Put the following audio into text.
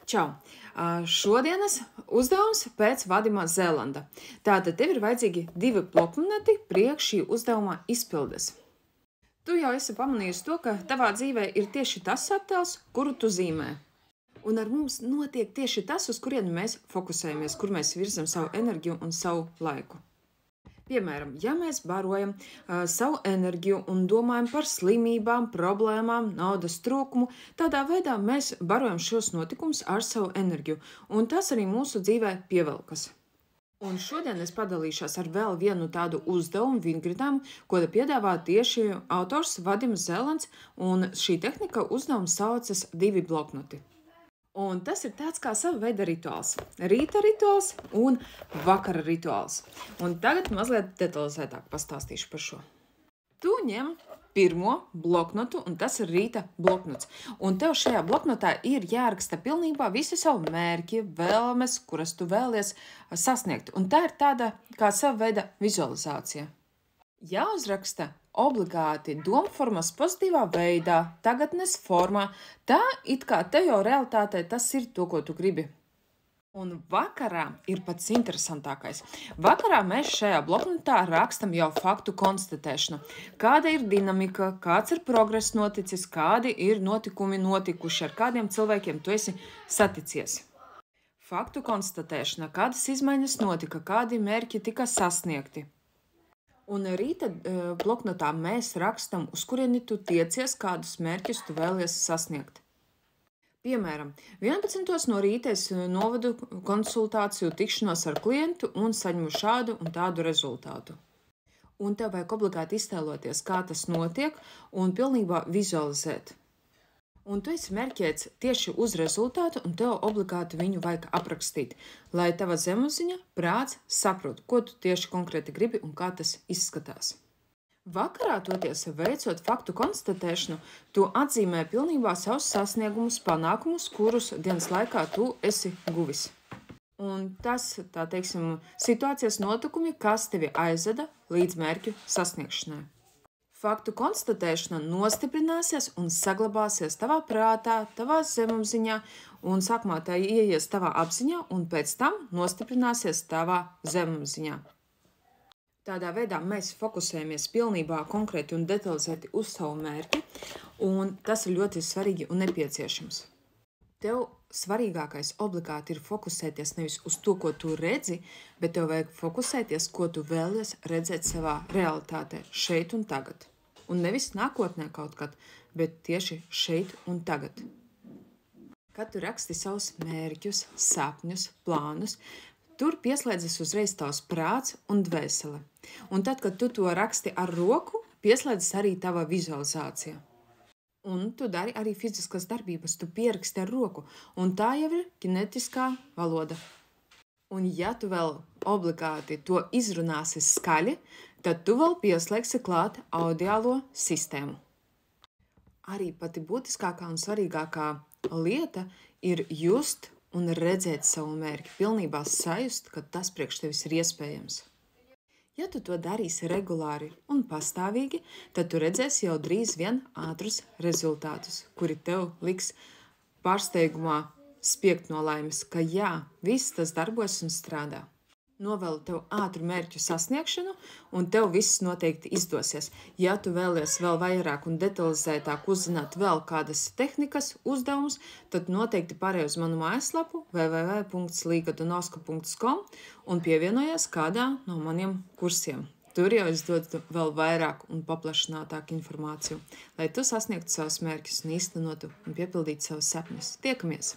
Čau! Šodienas uzdevums pēc Vadima Zelanda. Tātad tev ir vajadzīgi 2 bloknoti priekš šī uzdevuma izpildes. Tu jau esi pamanījusi to, ka tavā dzīvē ir tieši tas attēls, kuru tu zīmē. Un ar mums notiek tieši tas, uz kurieni mēs fokusējamies, kur mēs virzam savu enerģiju un savu laiku. Piemēram, ja mēs barojam savu enerģiju un domājam par slimībām, problēmām, naudas trūkumu, tādā veidā mēs barojam šos notikumus ar savu enerģiju, un tas arī mūsu dzīvē pievelkas. Un šodien es padalīšos ar vēl vienu tādu uzdevumu vingridām, ko piedāvā tieši autors Vadims Zelands, un šī tehnika uzdevums saucas 2 bloknoti. Un tas ir tāds kā sava veida rituāls. Rīta rituāls un vakara rituāls. Un tagad mazliet detalizētāk pastāstīšu par šo. Tu ņem pirmo bloknotu, un tas ir rīta bloknots. Un tev šajā bloknotā ir jāraksta pilnībā visi savu mērķi, vēlmes, kuras tu vēlies sasniegt. Un tā ir tāda kā sava veida vizualizācija. Jāuzraksta obligāti domformas pozitīvā veidā, tagadnes formā, tā it kā te jau realitātē tas ir to, ko tu gribi. Un vakarā ir pats interesantākais. Vakarā mēs šajā bloknotā rakstam jau faktu konstatēšanu. Kāda ir dinamika, kāds ir progress noticis, kādi ir notikumi notikuši, ar kādiem cilvēkiem tu esi saticies. Faktu konstatēšana, kādas izmaiņas notika, kādi mērķi tika sasniegti. Un rīta bloknotā mēs rakstam, uz kurieni tu tiecies, kādus mērķus tu vēlies sasniegt. Piemēram, 11. no rīta es novadu konsultāciju tikšanos ar klientu un saņemu šādu un tādu rezultātu. Un tev vajag obligāti iztēloties, kā tas notiek, un pilnībā vizualizēt. Un tu esi mērķēts tieši uz rezultātu, un tev obligāti viņu vajag aprakstīt, lai tava zemapziņa, prāts saprot, ko tu tieši konkrēti gribi un kā tas izskatās. Vakarā toties veicot faktu konstatēšanu, tu atzīmē pilnībā savus sasniegumus, panākumus, kurus dienas laikā tu esi guvis. Un tas, tā teiksim, situācijas notikumi, kas tevi aizveda līdz mērķu sasniegšanai. Faktu konstatēšana nostiprināsies un saglabāsies tavā prātā, tavā zemapziņā, un sākumā tā ieies tavā apziņā, un pēc tam nostiprināsies tavā zemapziņā. Tādā veidā mēs fokusējamies pilnībā konkrēti un detalizēti uz savu mērķi, un tas ir ļoti svarīgi un nepieciešams. Tev svarīgākais obligāti ir fokusēties nevis uz to, ko tu redzi, bet tev vajag fokusēties, ko tu vēlies redzēt savā realitātē, šeit un tagad. Un nevis nākotnē kaut kad, bet tieši šeit un tagad. Kad tu raksti savus mērķus, sapņus, plānus, tur pieslēdzas uzreiz tavs prāts un dvēsele. Un tad, kad tu to raksti ar roku, pieslēdzas arī tava vizualizācija. Un tu dari arī fiziskas darbības, tu pieraksti ar roku, un tā jau ir kinetiskā valoda. Un ja tu vēl obligāti to izrunāsi skaļi, tad tu vēl pieslēgsi klāt audiālo sistēmu. Arī pati būtiskākā un svarīgākā lieta ir just un redzēt savu mērķi, pilnībā sajust, ka tas priekš tevis ir iespējams. Ja tu to darīsi regulāri un pastāvīgi, tad tu redzēsi jau drīz vien ātrus rezultātus, kuri tev liks pārsteigumā spiegt no laimes, ka jā, viss tas darbojas un strādā. Novēlu tev ātru mērķu sasniegšanu, un tev viss noteikti izdosies. Ja tu vēlies vēl vairāk un detalizētāk uzzināt vēl kādas tehnikas, uzdevumus, tad noteikti pārēj uz manu mājaslapu www.ligadonovska.com un pievienojies kādā no maniem kursiem. Tur jau es dodu vēl vairāk un paplašinātāku informāciju, lai tu sasniegtu savus mērķus un īstenotu un piepildītu savus sapņus. Tiekamies!